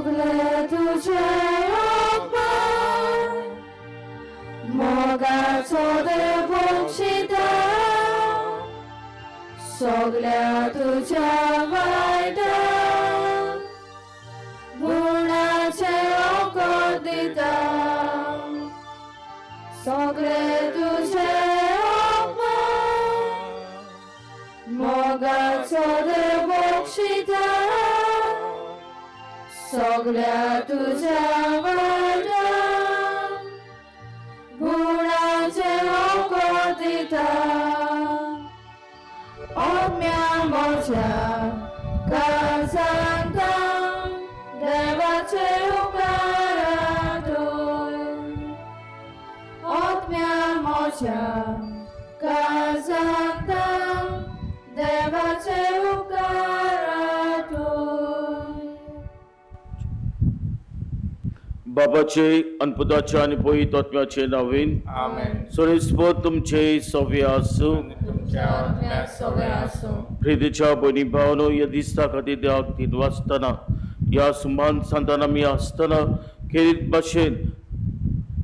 सगळे तुझे उपकार मोगाचो देव बक्षिता सगळ्या तुझ्या वायटा गुणाचे ओकर दिता सगळे तुझे उपकार मोगाचो देव बक्षिता सगळ्या तुझ्या वायटा गुणाचे ओकर दिता ओम्या मोच्या काळजांता देवाचे उपकार ओम्या मोच्या काळजांता देवाचे उपकार बाबाचे आणि पुताचे आणि पवित्र आत्म्याचे नावेन आमेन. सोयीस्पोत तुमचे सव्य आसूं तुमच्या आत्म्यात सवय असो. प्रितीच्या बहिणी भावनो या दिसता खातीर देवाक तीन वाजताना या सुमान सांताना आमी आसतना खेरीत भाशेन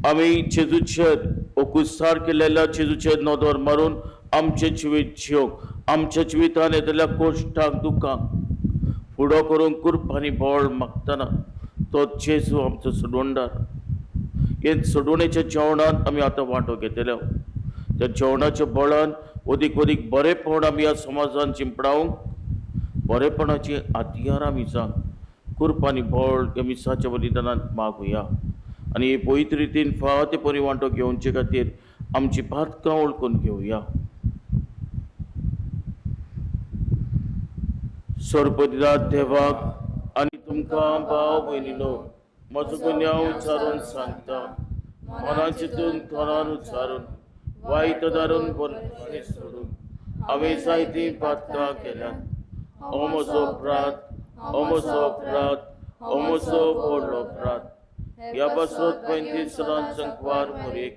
आमी जेजूचेर ओकुसार केलेल्या जेजूचेर नदर मारून आमचे जिवीत जियोंक आमच्या जिवितान येतल्या कोश्टाक दुखांक फुडो करूंक कृप आनी बळ मागतना तो जेजू आमचो सोडवणदार हे सोडवणेच्या जेवणान आमी आतां वांटो घेतलो त्या जेवणाच्या बळान अदीक अदीक बरेपण आमी ह्या समाजान चिंपडावंक बरेपणाची हातयार आमी जावंक कृप आनी बळ ह्या मिसाच्या बलिदानांत मागुया आनी हे पवित्र रितीन फावते परी वांटो घेवचे खातीर आमची पातकां वळखून घेवया. सर्वपदिनाथ देवाक आनी तुमकां भाव भयणीनो म्हजो गुन्यांव उच्चारून सांगता मनान चिंतून तोंडान उच्चारून वायट दारून बरें सोडून हांवें जायतीं पातकां केल्यात हो म्हजो अपराध हो म्हजो अपराध हो म्हजो व्हडलो अपराध ह्या पासत 35 सरान संकवार मोरेक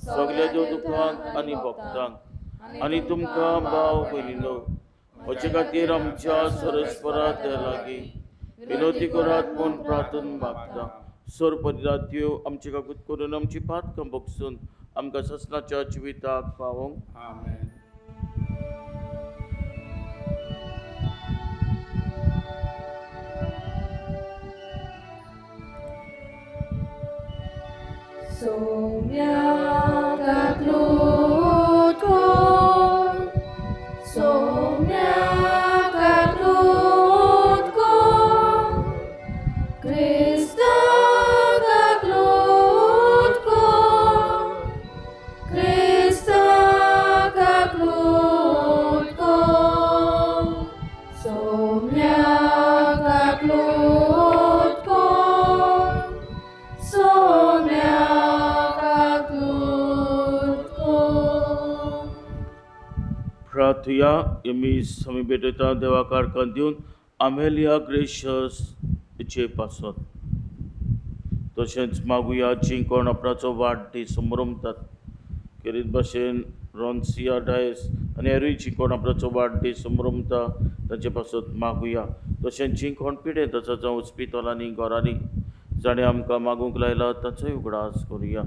सगळ्या देवदूतांक आनी भक्तांक आनी तुमकां भाव भयणीनो म्हजे खातीर आमच्या सरस्वरात लागीं विनोदी करात म्हूण प्रार्थना मागता. सर्वपदिनाथ देव आमची काकूत करून आमची पातकां बगसून आमकां ससनाच्या जिविताक पावोंक आमेन. सोम्याक लूट कोर सोम्याक लूट कोर क्रिस्ताक लूट कोर क्रिस्ताक लूट कोर सोम्याक लूट कोर सोम्याक लूट कोर. प्रार्थया आमी समीपेटयता देवाकार दिवन आमेलिया ग्रेशियस चे पासत तशेंच मागुया जी कोण आपणाचो वाडदीस मनयतात खेरीत भाशेन रॉन्सिया डायस आनी हेरूय जी कोण आपणाचो वाडदीस मनयता ताचे पासत मागुया तशेंच जी कोण पिडेत आसा जावं हॉस्पिटलांनी घरांनी जाणें आमकां मागूंक लायला ताचोय उगडास करुया.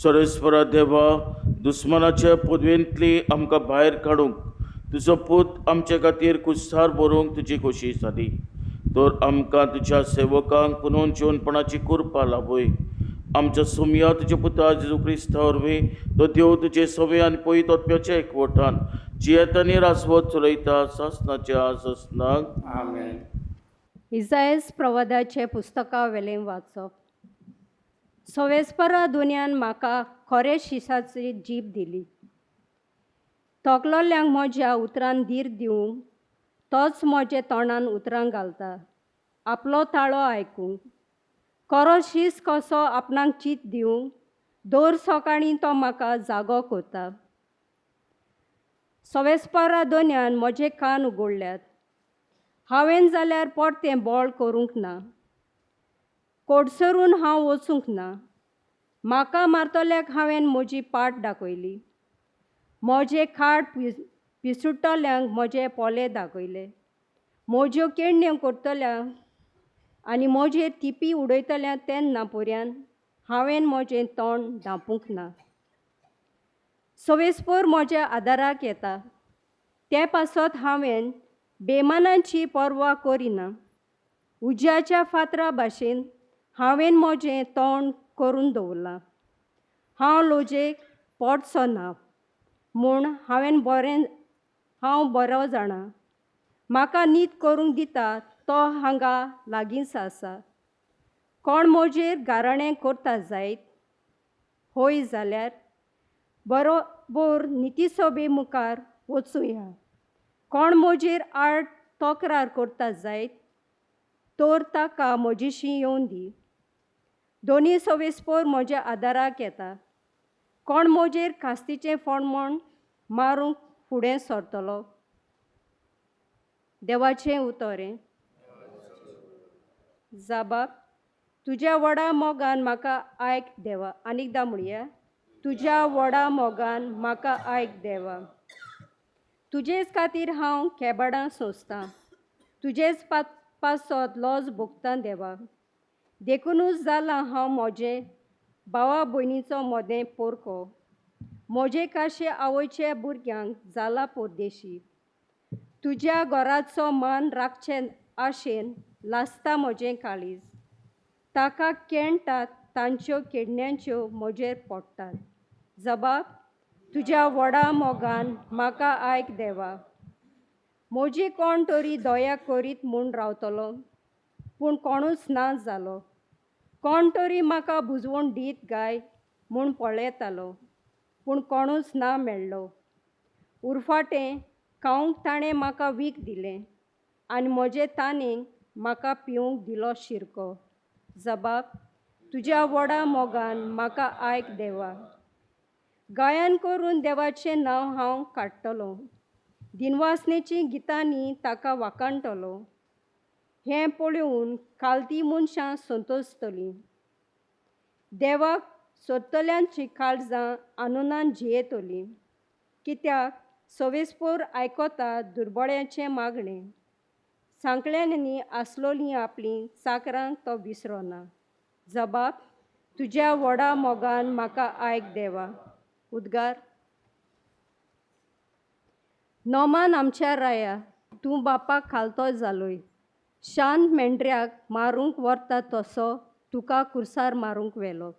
सर्वेस्परा देवा दुस्मनाच्या पदवेंतली आमकां भायर काडूंक तुजो पूत आमचे खातीर कुस्सार बरोवंक तुजी खोशी जाली तर आमकां तुज्या सेवकांक पुनून जेवणपणाची कृपा लाभय. आमच्या सुमया तुज्या पुता जेजू क्रिस्ता वरवीं तो देव तुजे सवे आनी पवित्र आत्म्याच्या एकवटान जियेत आनी रासवत चलयता सासनाच्या ससनाक आमेन. इसायस प्रवादाचे पुस्तका वेलें वाचप. सवेस्परा दुनियान म्हाका खरे शिसाची जीप दिली. तोकलोल्यांक म्हज्या उतरान धीर दिवंक तोच म्हजे तोंडान उतरां घालता. आपलो ताळो आयकूंक खरो शीस कसो आपणाक चीत दिवंक दर सकाळीं तो म्हाका जागो करता. सवेस्परा दोनयान म्हजे कान उगडल्यात. हांवें जाल्यार परतें बोळ करूंक ना. कोडसरून हांव वचूंक ना. म्हाका मारतल्याक हांवें म्हजी पाट दाखयली. म्हजे खाट पिसुट्टल्यांक म्हजे पोले दाखयले. म्हज्यो केण्ण्यो करतल्या आनी म्हजेर तिपी उडयतल्या तेन्ना पर्यान हांवें म्हजें तोंड धांपूंक ना. सवेस्पर म्हज्या आदाराक येता ते पासत हांवें बेमानांची पर्वा करिना. उज्याच्या फातरा भाशेन हांवें म्हजें तोंड करून दवरलां. हांव लोजेक पडचो ना म्हूण हांव बरो जाणा. म्हाका न्हीद करूंक दिता तो हांगा लागींच आसा. कोण म्हजेर गाराणें करता जायत होय जाल्यार बरोबर नितीसोबे मुखार वचुया. कोण म्हजेर आड तक्रार करता जायत तर ताका म्हजेशी येवन दी. दोनी सवेस्पर म्हज्या आदाराक येता. कोण म्हजेर कास्तीचें फोंडमोण मारूंक फुडें सरतलो. देवाचें उतोरें. जाबाब, तुज्या व्हडा मोगान म्हाका आयक देवा. आनीकदां म्हणया, तुज्या व्हडा मोगान म्हाका आयक देवा. तुजेच खातीर हांव केबाडां सोंसतां. तुजेच पासत लॉज भोगतां देवा. देखूनच जालां हांव म्हजे भावा भयणीचो मोदें पोरको. म्हजे काशे आवयच्या भुरग्यांक जाला परदेशी. तुज्या घोराचो मान राखचे आशेन लासता म्हजें काळीज. ताका केणटात तांच्यो केडण्यांच्यो म्हजेर पडटात. जबाब, तुज्या व्हडा मोगान म्हाका आयक देवा. म्हजी कोण तरी दया करीत म्हूण रावतलो पूण कोणूच ना जालो. कोण तरी म्हाका बुजवण दीत गाय म्हूण पळयतालो पूण कोणूच ना मेळ्ळो. उरफाटें खावंक ताणें म्हाका वीख दिलें आनी म्हजे तानेंक म्हाका पिवूंक दिलो शिरको. जबाब, तुज्या व्हडा मोगान म्हाका आयक देवा. गायन करून देवाचें नांव हांव काडटलों. दिनवासनेची गितांनी ताका वाखाणटलों. हें पळोवन कालती मनशां संतोसतलीं. देवाक सोदतल्यांची काळजां आनंदान जियेतलीं. कित्याक सवेस्पर आयकोता दुर्बळ्याचें मागणें. सांकल्यांनी आसलोलीं आपलीं चाकरांक तो विसरोना. जबाब, तुज्या व्हडा मोगान म्हाका आयक देवा. उद्गार. नोमान आमच्या राया तूं बापाक खालतो जालोय. शांत मेंढऱ्याक मारूंक व्हरता तसो तुका कुर्सार मारूंक व्हेलो.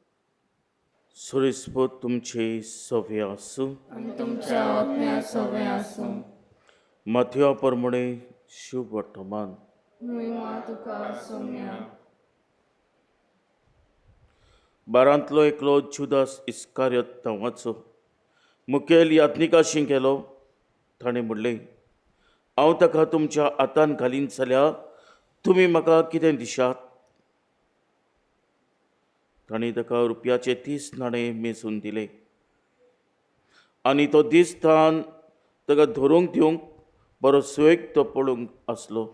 सवेस्पर तुमचे सवे आसूं. आनी तुमच्या आत्म्या सवे आसूं. माथ्या प्रमाणे शुभ वर्तमान. महिमा तुका सोम्या. बारांतलो एकलो जुदास इस्कारियोत नांवाचो मुखेल यात्निकाशी गेलो. ताणें म्हणलें, हांव ताका तुमच्या हातान घालीन जाल्यार तुमी म्हाका कितें दिशात? ताणें ताका रुपयाचे 30 नाणे मेजून दिले आनी तो दीस तान ताका धरूंक दिवंक बरो सुवेग तो पळोवंक आसलो.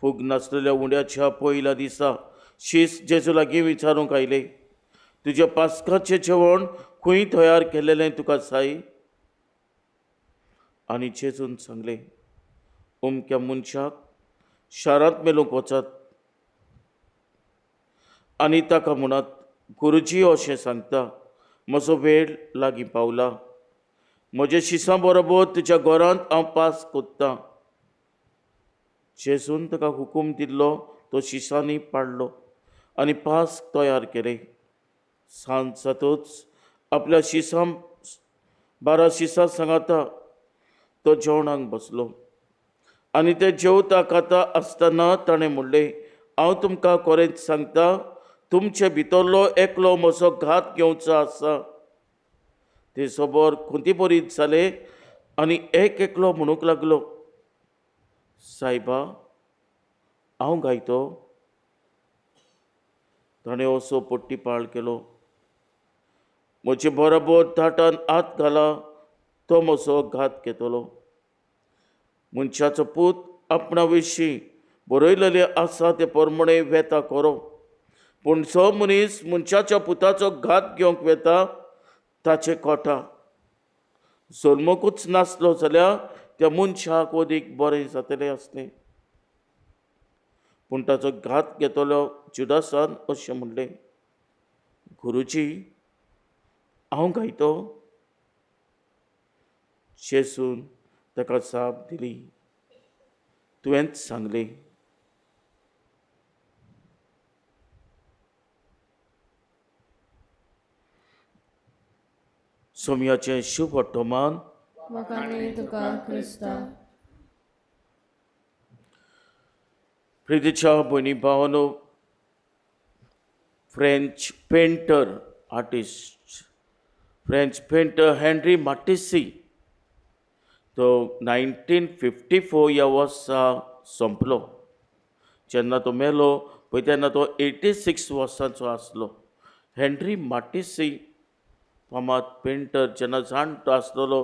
फूग नासलेल्या उंड्याच्या पयल्या दिसा शीस जेजू लागीं विचारूंक आयले, तुज्या पास्काचें जेवण खंय तयार केल्लें तुका जाय? आनी जेजून सांगलें, अमक्या मनशाक शारांत मेलूंक वचात आनी ताका म्हणत, गुरुजी अशें सांगता, म्हजो वेळ लागीं पावला. म्हज्या शिसां बरोबर तुज्या घरांत हांव पास कोत्तां. जेजून ताका हुकूम दिल्लो तो शिसांनी पाळ्ळो आनी पास तयार केलें. सांज जातूच आपल्या शिसां 12 शिसां सांगाता तो जेवणाक बसलो आनी ते जेवता खाता आसतना ताणें म्हणलें, हांव तुमकां खरेंच सांगता, तुमचे भितरलो एकलो म्हजो घात घेवचो आसा. ते सोबोर खुंती बरीत जाले आनी एक एकलो म्हणूंक लागलो, सायबा, हांव गायतो. ताणें असो पट्टीपाळ केलो, म्हजे बरोबर ताटान हात घाला, तो म्हजो घात घेतलो. मनशाचो पूत आपणा विशीं बरयलेलें आसा ते प्रमाणे वेता करो, पूण जो मनीस मनशाच्या पुताचो घात घेवंक वेता ताचें कोटा. जल्मकूच नासलो जाल्यार त्या मनशाक अदीक बरें जातलें आसलें. पूण ताचो घात घेतलो जुदासान अशें म्हणलें, गुरुजी, हांव गायतो. जेसून ताका जाप दिली, तुवेंच सांगलें. सोमयाचें शुभ वर्तमान. वखाणी तुका क्रिस्ता. प्रितीच्या भयणी भावानो, फ्रेंच पेंटर हेनरी माटेसी तो 1954 ह्या वर्सा संपलो. जेन्ना तो मेलो पळय तेन्ना तो 86 वर्सांचो आसलो. हेनरी माटेसी फामाद पेंटर जेन्ना जाणटो आसलेलो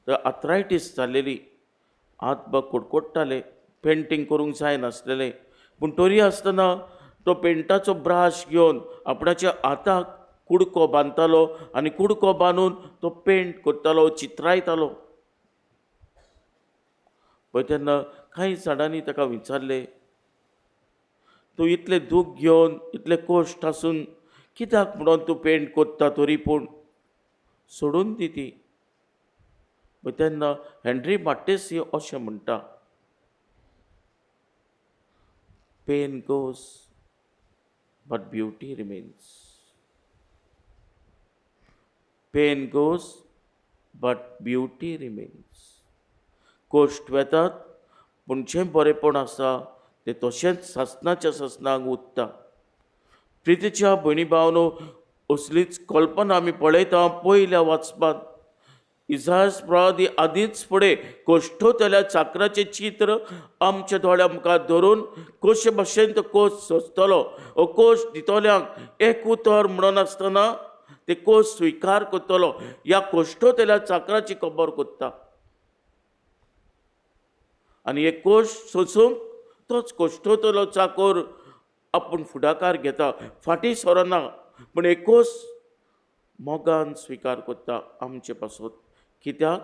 तर आर्थरायटीस जाल्लेली, हात बाग कुडकुडटाले, पेंटींग करूंक जायनासलेलें. पूण तरी आसतना तो पेंटाचो ब्राश घेवन आपणाच्या हाताक कुडको बांदतालो आनी कुडको बांदून तो पेंट करतालो, चित्रायतालो. पळय तेन्ना कांय जाणांनी ताका विचारलें, तूं इतलें दूख घेवन इतले कश्ट आसून कित्याक म्हणून तूं पेंट कोत्ता तरी पूण सोडून दी ती. पळय तेन्ना हेनरी माटेसी अशें म्हणटा, pain goes but beauty remains. Pain goes but beauty remains. कश्ट वेतात पूण जें बरेपण आसा तें तशेंच सासणाच्या सासणाक उरता. प्रितीच्या भयणी भावानो, असलीच कल्पना आमी पळयता पयल्या वाचपांत. इसायास प्रवादी आदींच फुडें कोश्टोतल्या चाकराचें चित्र आमच्या दोळ्या मुखार धरून कशे भाशेन तो कोश सोंसतलो, हो कोश दितोल्यांक एक उतर म्हणून आसतना ते कोश स्विकार करतलो, ह्या कोश्टोतल्या चाकराची खबर करता. आनी एक कोश सोंसूंक तोच कोश्टोतलो चाकर आपूण फुडाकार घेता, फाटीं सरना, पूण एक कोश मोगान स्विकार करता आमचे पासून. कित्याक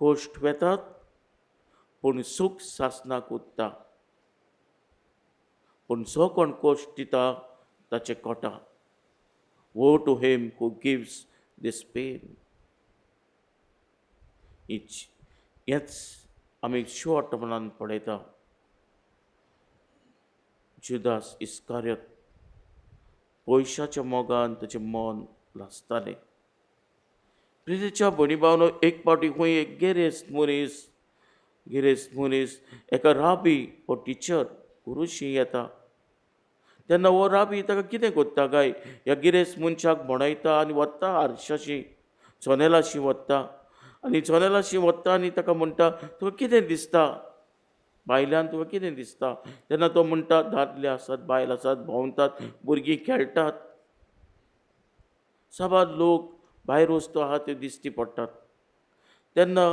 कश्ट वेतात पूण सूख सासणाक उरता. पूण जो कोण कश्ट दिता ताचे कोटा. Woe to him who gives these pain. हेच आमी शुवर्तमानांत पळयता. जुदास इस्कारियोत पयशाच्या मोगान ताचें मन लासतालें. प्रितीच्या भयणी भावानो, एक पावटी खंय एक गिरेस्त मनीस एका राबी हो टिचर गुरुशी येता. तेन्ना हो राबी ताका कितें कोत्ता काय, ह्या गिरेस्त मनशाक भोंवडायता आनी वता आरशाशी जनेलाशी वता आनी जनेलाशी वता आनी ताका म्हणटा, तुका कितें दिसता भायल्यान, तुका कितें दिसता? तेन्ना तो म्हणटा, दादले आसात, बायल आसात, भोंवतात, भुरगीं खेळटात. साबार लोक भायर वस्तू आहा त्यो दिश्टी पडटात. तेन्ना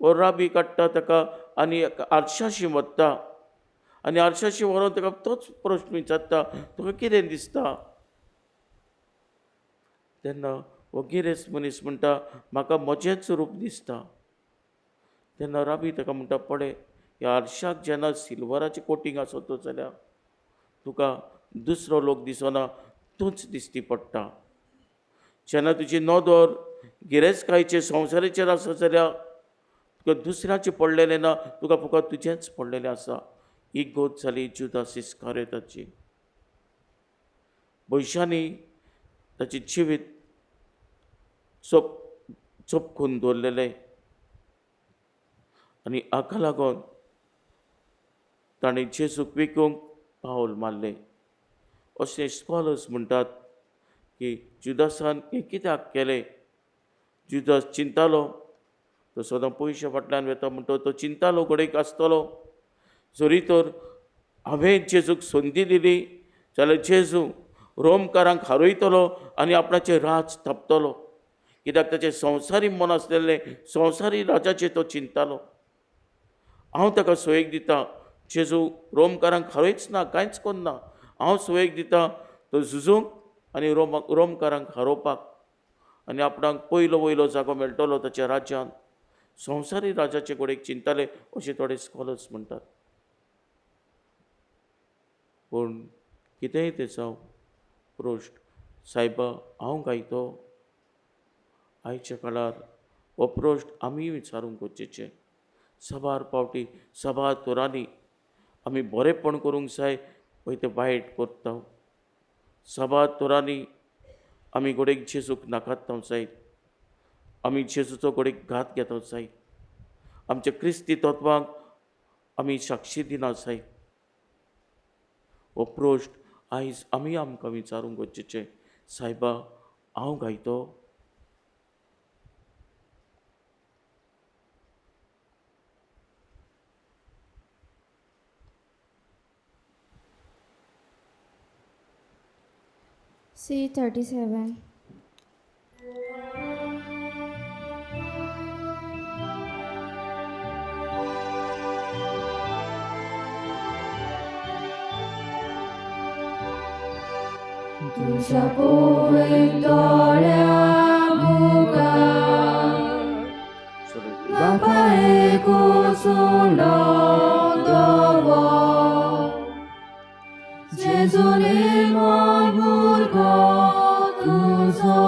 हो राबी काडटा ताका आनी आरशाशी व्हरता आनी आरशाशी व्हरून ताका तोच प्रश्न विचारता, तुका कितें दिसता? तेन्ना हो गिरेस्त मनीस म्हणटा, म्हाका म्हजेंच रूप दिसता. तेन्ना राबी ताका म्हणटा, पळय, ह्या आरशाक जेन्ना सिल्वराचें कोटींग आसता जाल्यार तुका दुसरो लोक दिसना, तूंच दिश्टी पडटा. जेन्ना तुजी नदर गिरेस्तकायेचे संवसाराचेर आसा जाल्यार तुका दुसऱ्याचें पडलेलें ना, तुका फकत तुजेंच पडलेलें आसा. ही गोत जाली जुदास इस्कारियोताची. पयशांनी ताचें जिवीत चोपकून दवरलेलें आनी हाका लागून ताणें जेजूक विकूंक पावल मारलें. अशें स्कॉलर्स म्हणटात की जुदासान हें कित्याक केलें? जुदास चिंतालो, तो सदां पयशे फाटल्यान वेता म्हणटा तो चिंतालो घडयेक आसतलो. जरी तर हांवें जेजूक संदी दिली जाल्यार जेजू रोमकारांक हारयतलो आनी आपणाचें राज थापतलो. कित्याक ताचें संवसारी मन आसलेलें संवसारी राजाचें तो चिंतालो. हांव ताका सयेक दिता, जेजू रोमकारांक हारयच ना, कांयच करना. हांव सयेक दिता तो झुजूंक आनी रोमकारांक हारोवपाक आनी आपणाक पयलो वयलो जागो मेळटलो ताच्या राज्यांत. संवसारी राजाचे गोडेक चिंताले अशें थोडे स्कॉलर्स म्हणटात. पूण कितेंय तें जावं, प्रोश्ट सायबा हांव गायतो. आयच्या काळार हो प्रोश्ट आमी विचारूंक गरजेचें. सबार पावटी सबार तोरांनी आमी बरेंपण करूंक जाय पळय तें वायट करता. सबार तोरांनी आमी गोडेक जेजूक नाकारता जायत. आमी जेजूचो गोडेक घात घेता जायत. आमच्या क्रिस्ती तत्वांक आमी साक्षी दिना जायत. हो प्रोश्ट आयज आमी आमकां विचारूंक गरजेचें. सायबा हांव गायतो. C37. तुझ्या पवित्र दोळ्या मुखार म्हाका एक सोलो दवर. जेजू निर्मळ भुरगो तुजो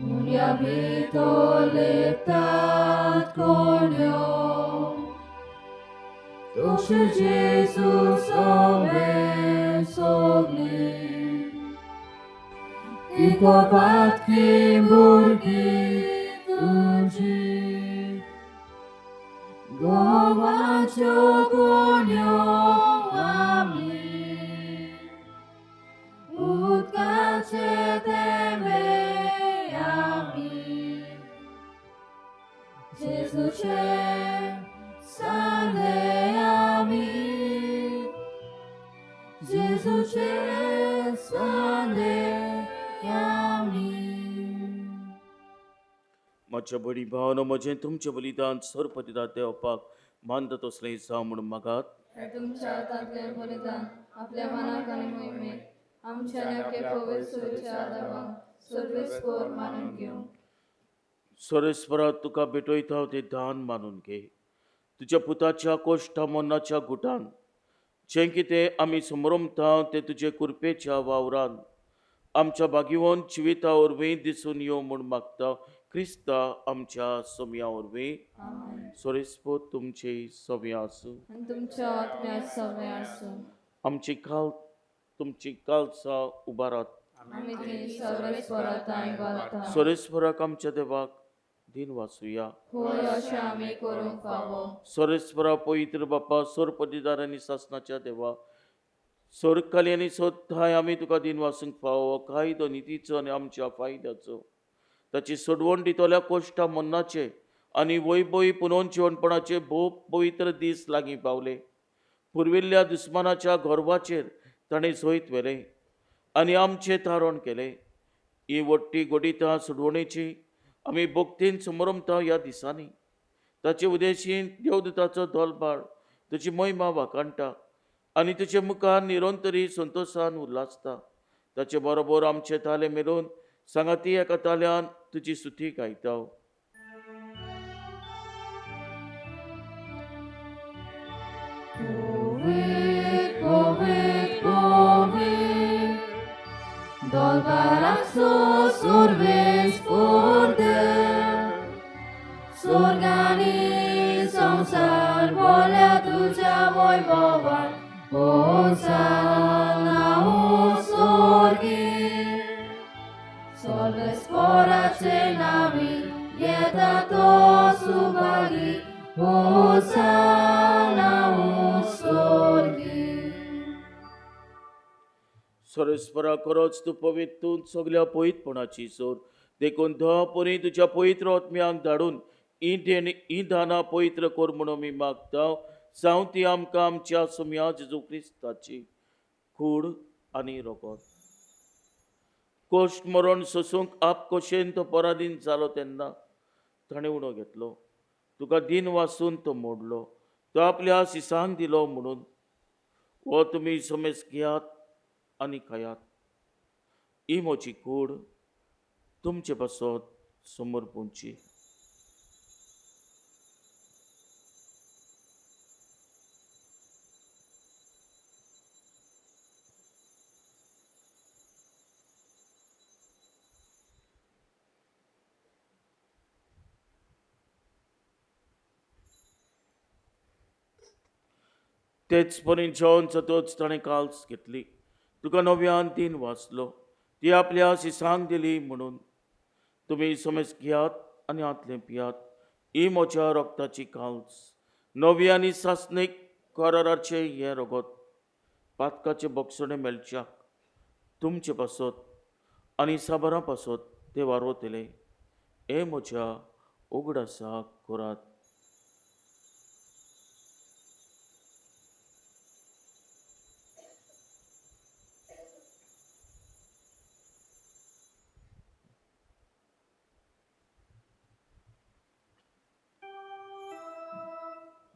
उण्या भितर लेपतात कोण्यो. तोशे जेजू सगळे सगळे इकोपातकी भुरगीं तुजी. गोवाच्यो कोण्यो आमी उदकाचे थेंबे आमी. जेजूचे सांडले आमी. जेजूचे सांडले आमी. म्हज्या बरी भावनो म्हजें तुमचें बलिदान सर्वपतिदार देवपाक मानता तसलें जावं म्हणून मागात. हे तुमच्या हातांतलें बलिदान आपल्या मनाक आनी मोहिमेक आमच्या नेमके पवित्र सुरच्या आदाराक सर्वेस्पर मानून घेवंक. सोरेस्परा तुका भेटयता तें दान मानून घे. तुज्या पुताच्या कोश्टा मन्नाच्या गुटान जें कितें आमी समरमता तें तुजे कुरपेच्या वावरान आमच्या भागिवंत जिविता वरवीं दिसून येवं म्हूण मागता. क्रिस्ता आमच्या सोम्या वरवीं. सोरेस्पो तुमचे सोम्या आसूं. आनी तुमच्या आत्म्यात सगळे आसूं. तुमची कालसा उबारात. आमी ती सर्वेस्पराताय घालता. सोरेस्पराक आमच्या देवाक दिन वाचुया. होय अशें आमी करूंक फावो. सोरेस्परा पवित्र बापा सोरपतीदार आनी सासणाच्या देवा सोरकाली आनी सोदताय आमी तुका दिन वाचूंक फावो. कायदो नितीचो आनी आमच्या फायद्याचो ताची सोडवण दितल्या कोश्टा मन्नाचे आनी वैभवी पुनोवणपणाचे भोव पवित्र दीस लागीं पावले. पुर्विल्ल्या दुस्मानाच्या गोरवाचेर ताणें सोयत व्हेलें आनी आमचें तारण केलें. ही वट्टी गोडिता सोडवणेची आमी भोगतीन समरमता ह्या दिसांनी. ताचे उदेशीन देवदूताचो दोलबार तुजी महिमा वाकाणटा आनी तुजे मुखार निरंतरी संतोशान उल्हासता. ताचे बरोबर आमचे ताले मेळून सांगाती एका ताल्यान तुजी सुती गायता. Powiedz, powiedz, powiedz, dolbarakso sorves porde, sorgani संसार बोल्या तुझ्या वैभवान, होसाना हो स्वर्गी. सर्वेस्पराचे नावी येता तो सुभागी, होसाना हो स्वर्गी. सोरेस्परा खरोच तूं पवित्र तूं सगल्या पवित्रपणाची सोर देखून धपरी तुज्या पवित्र आत्म्याक धाडून ही दानां पवित्र कोर म्हणून मी मागता. जावं ती आमकां आमच्या सोम्या जेजू क्रिस्ताची कूड आनी रोगोत. कोश्ट मरण सोसूंक आप कोशेन तो पराधीन जालो तेन्ना ताणें उणो घेतलो. तुका दिन वाचून तो मोडलो. तो आपल्या सिसांक दिलो म्हणून हो तुमी समेज घेयात आनी खायात. ही म्हजी कूड तुमचे पासत समोर पोवची. तेच परी जेवण जातोच ताणें काल्स घेतली. तुका नव्यान दिन वाचलो, ती आपल्या शिसांक दिली म्हणून. तुमी समेज घेयात आनी आतलें पियात. ही म्हज्या रोगताची काल्स. नवी आनी सासणीक कराराचें हें रगत. पातकाचे बोगसणे मेलच्याक तुमचे पासत आनी साबारां पासत ते वारवतले. हे म्हज्या उगडासाक करात.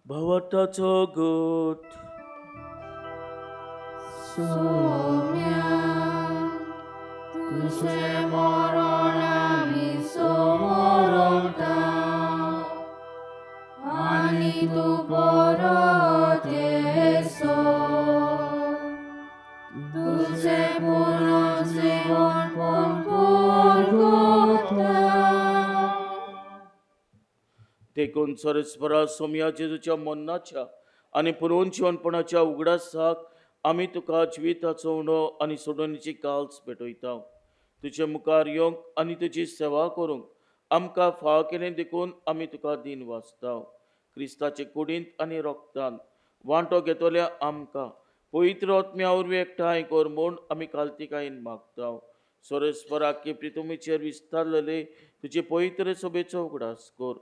भावार्थाचो गोठ. तुझे मरण आमी समोरता आनी तू परत येसो. तुझे पुनर्जीवन देखून सरस्वरा सोम्या जेजूच्या मन्नाच्या आनी पुनर्जीवनपणाच्या उगडासाक आमी तुका जिविताचो उणो आनी सोडणीची काल्स भेटयता. तुजे मुखार येवंक आनी तुजी सेवा करूंक आमकां फाव केलें देखून आमी तुका दिन वाचता. क्रिस्ताचे कुडींत आनी रोगतान वांटो घेतल्या आमकां पवित्र आत्म्या वरवीं एकठांय कर म्हूण आमी काल्तिकायेन मागता. सरस्वरा प्रितुमीचेर विस्तारलेले तुजे पवित्र सभेचो उगडास कर.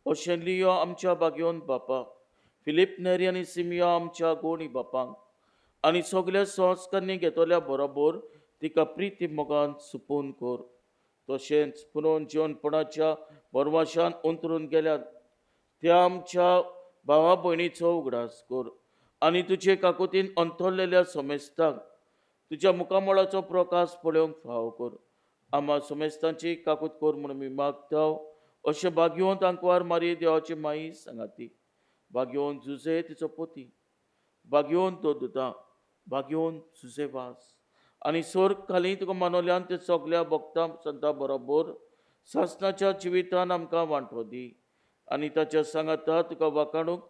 अशें लियो आमच्या बागयोन बापा, फिलीप नेरी आनी सिमिया आमच्या गोणी बापांक आनी सगल्या संस्कारांनी घेतल्या बरोबर तिका प्रिती मोगान सुपून कर. तशेंच पुनर्जीवनपणाच्या परवाशान अंतरून गेल्यात त्या आमच्या भावा भयणीचो उगडास कर. आनी तुजे काकुतीन अंतरलेल्या समेस्तांक तुज्या मुखामळाचो प्रकाश पळोवंक फाव कर. आम्हा समेस्तांची काकूत कर म्हणून मी मागता. अशें भाग्यवंत आंकवार मारी देवाची माई सांगाती, भाग्यवंत जुजे तिचो पोती, भाग्यवंत दोदुता, भाग्यवंत जुजे वास आनी सोर्ग खाली तुका मानवल्यान ते सगल्या भक्तां संतां बरोबर सासणाच्या जिवितान आमकां वांटो दी. आनी ताच्या सांगाता तुका वाखाणूक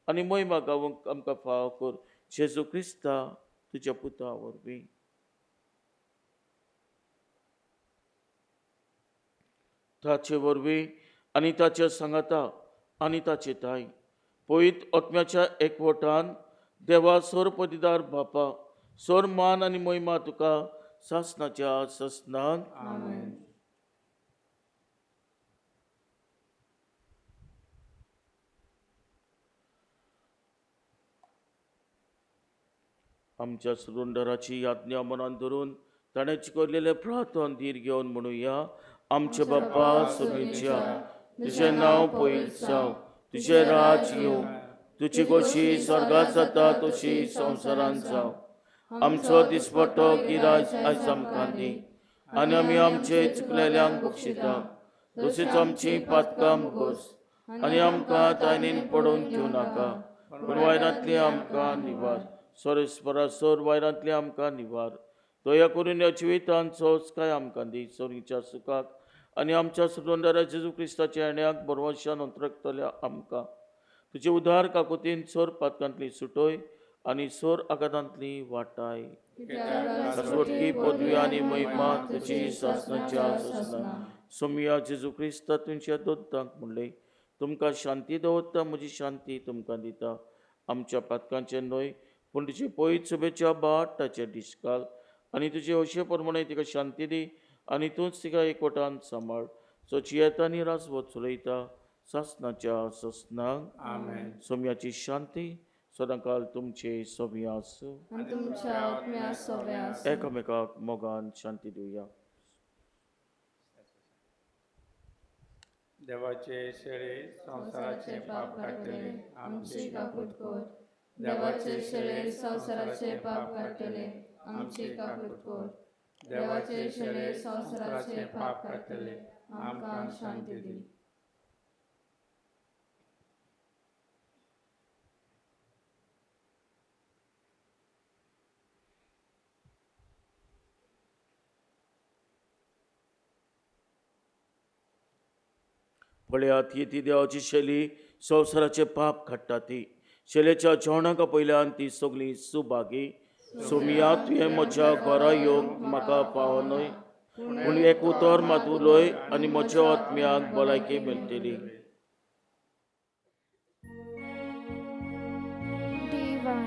आनी महिमा गावूंक आमकां फाव कर. जेजू क्रिस्ता तुज्या पुता वरवीं. ताचे वरवीं आनी ताच्या सांगाता आनी ताचे ताई पवित्र आत्म्याच्या एकवटान देवा सोर पदीदार बापा सोर मान आनी महिमा तुका सासणाच्या ससनान. आमच्या सुरुंडराची आज्ञा मनान धरून ताणें चिकरलेले प्रार्थन धीर घेवन म्हणुया. आमचे बाप्पा सुर्गेच्या, तुझें नांव पवित्र जावं, तुझें राज येवं, तुजी गोशी स्वर्गांत जाता तशी संवसारांत जावं. आमचो दिसपट्टो गिराय आयज आमकां दी आनी आमी आमचे चुकलेल्यांक बक्षिता तशीच आमची पातकां मुगोस आनी आमकां तायनीन पडोवन दिवं नाका पूण वायरांतली आमकां निवार. सोर वायरांतली आमकां निवार. दया करून ह्या जिवितांत सोस काय आमकां दी सोरीच्या सुखाक आनी आमच्या सुरवंदारा जेजू क्रिस्ताच्या येण्याक बरोवशान अंतरतल्या आमकां तुजे उदार काकुतीन सोर पातकांतली सुटोय आनी सोर आघातांतली वाटाय. शाश्वती पदवी आनी महिमा तुजी सासणाच्या ससनान. सोमिया जेजू क्रिस्ता तुमच्या दोत्तांक म्हणले, तुमकां शांती दवरता, म्हजी शांती तुमकां दिता. आमच्या पातकांचे न्हय पूण तुजे पवित्र सभेच्या बाट ताचे दिसकाल आनी तुजे अशे प्रमाणे तिका शांती दी आनी तूंच तिका एकवटान सांबाळ. सोची येता आनी राजवत चलयता सासणाच्या ससनांक. सोम्याची शांती सदांकाल तुमचे सोबी आसूं. आनी तुमच्या आत्म्या सोबे आसूं. एकामेकाक मोगान शांती दिवया. देवाचे शेळे संसाराचे पाप काडटले, आमची काकूट कोर. देवाचे शेळे संसाराचे पाप काडटले, आमची काकूट कोर. देवाचे शेळे संसाराचे पाप काडटले, आमकां शांती दी. पळयात ही ती देवाची शैली संवसाराचे पाप काडटा ती. शेलेच्या जेवणाका पयल्यान ती सगळी सुभागी सोमिया तुवें म्हज्या घरा येवंक म्हाका पावनय पूण एक उतर मात उलय आनी म्हज्या आत्म्याक भलायकी मेळटली. D1.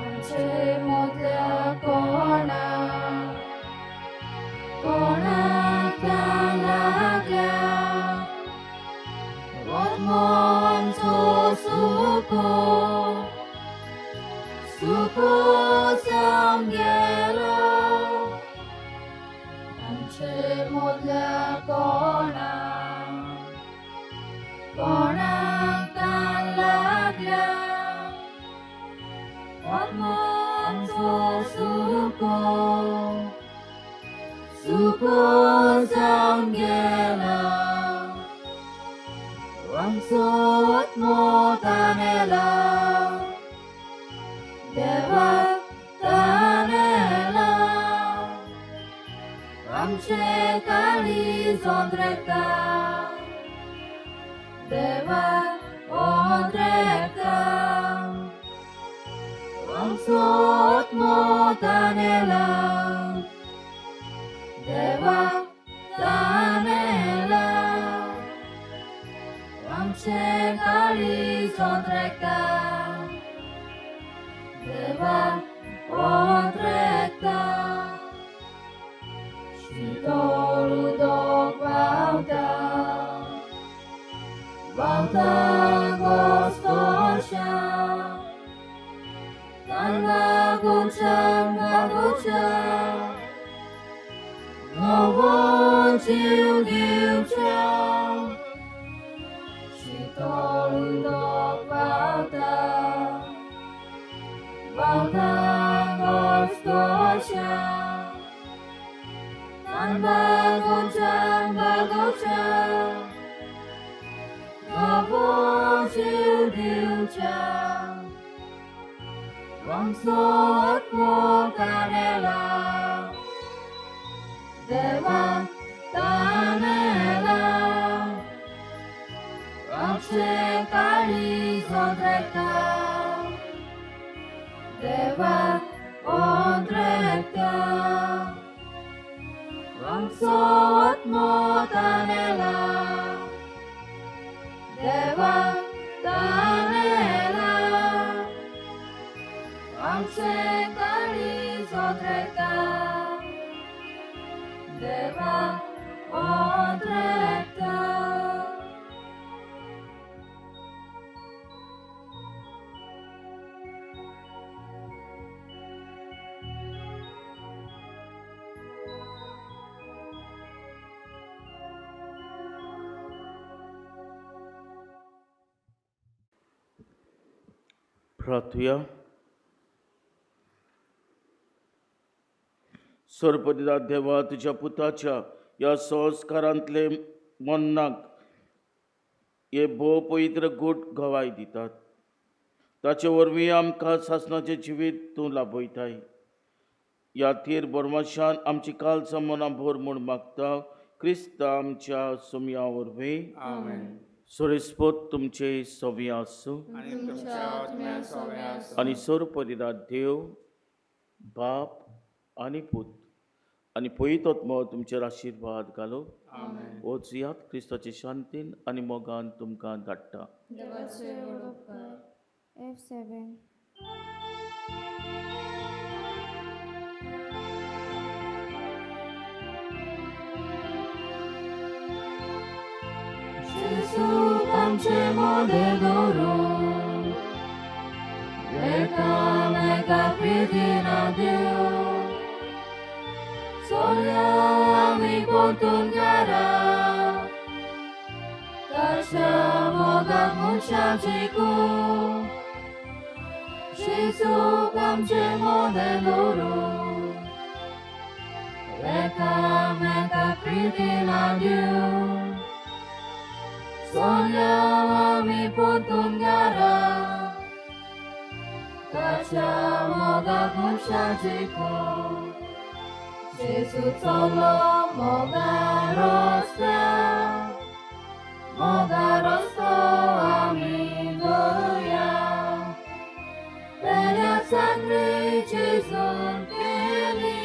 आमचे मोदल्या कोणाक लागल्या आमचो सुको जावन गेलो. आमचे मोदल्या कोणाक लागल्या आमचो सुको जावन गेला. आमचो आत्मो तानेला देवाक तानेला. आमचे काळी जोंद्रेका देवाक ओंद्रेका. आमचो आत्मो तानेला देवाक तानेला. आमचे काळी जोंद्रेका देवाक ओंद्रेका. शीतळ उदक व्हांवता घोस्कोशा Gocha, nowo dziewczę, szitolu do bałta gostosia. Gocha, nowo dziewczę. Amso atmo tanela dewa tanela. Amche kali zondreka dewa ondreka. Amso atmo tanela dewa tanela. Amche kali zondreka dewa ondreka. प्रार्थूया. सर्वपदिता देवा, तुझ्या पुताच्या या संस्कारांतले मन्नाक हे भोव पवित्र गोड गवाय दितात. ताचे वरवीं आमकां सासणाचें जिवीत तूं लाभयताय. ह्या थीर बोरमाशान आमची काल मना भर म्हूण मागता. क्रिस्त आमच्या सोम्या वरवीं आमेन. सुरेस्पोत तुमचे सवी आसूं आणि तुमच्या आत्म्या सव्या आसूं. आनी सर्वपदिता देव बाप आनी पूत आनी पवित्रात्मो तुमचेर आशिर्वाद घालो. आमेन. वचुयात क्रिस्ताचे शांतीन आनी मोगान तुमकां धाडटा. देवाचे उपकार. F7. Jesu आमचे मोदे दवरून एकामेका प्रितीन देव. सोल्या आमी पोतून घरा ताच्या मोगाक मनशाची कूं. जेसू आमचे मोदे दवरून एकामेका प्रितीन देव. सोल्या आमी पोतून घरा ताच्या मोगाक मनशाची कूं. Jezu colo moga rosto ami doja. Bella sacri Jezu keli,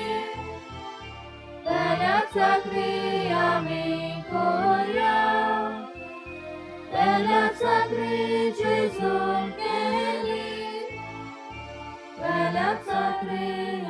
bella sacri ami koria. Bella sacri Jesu keli, bella sacri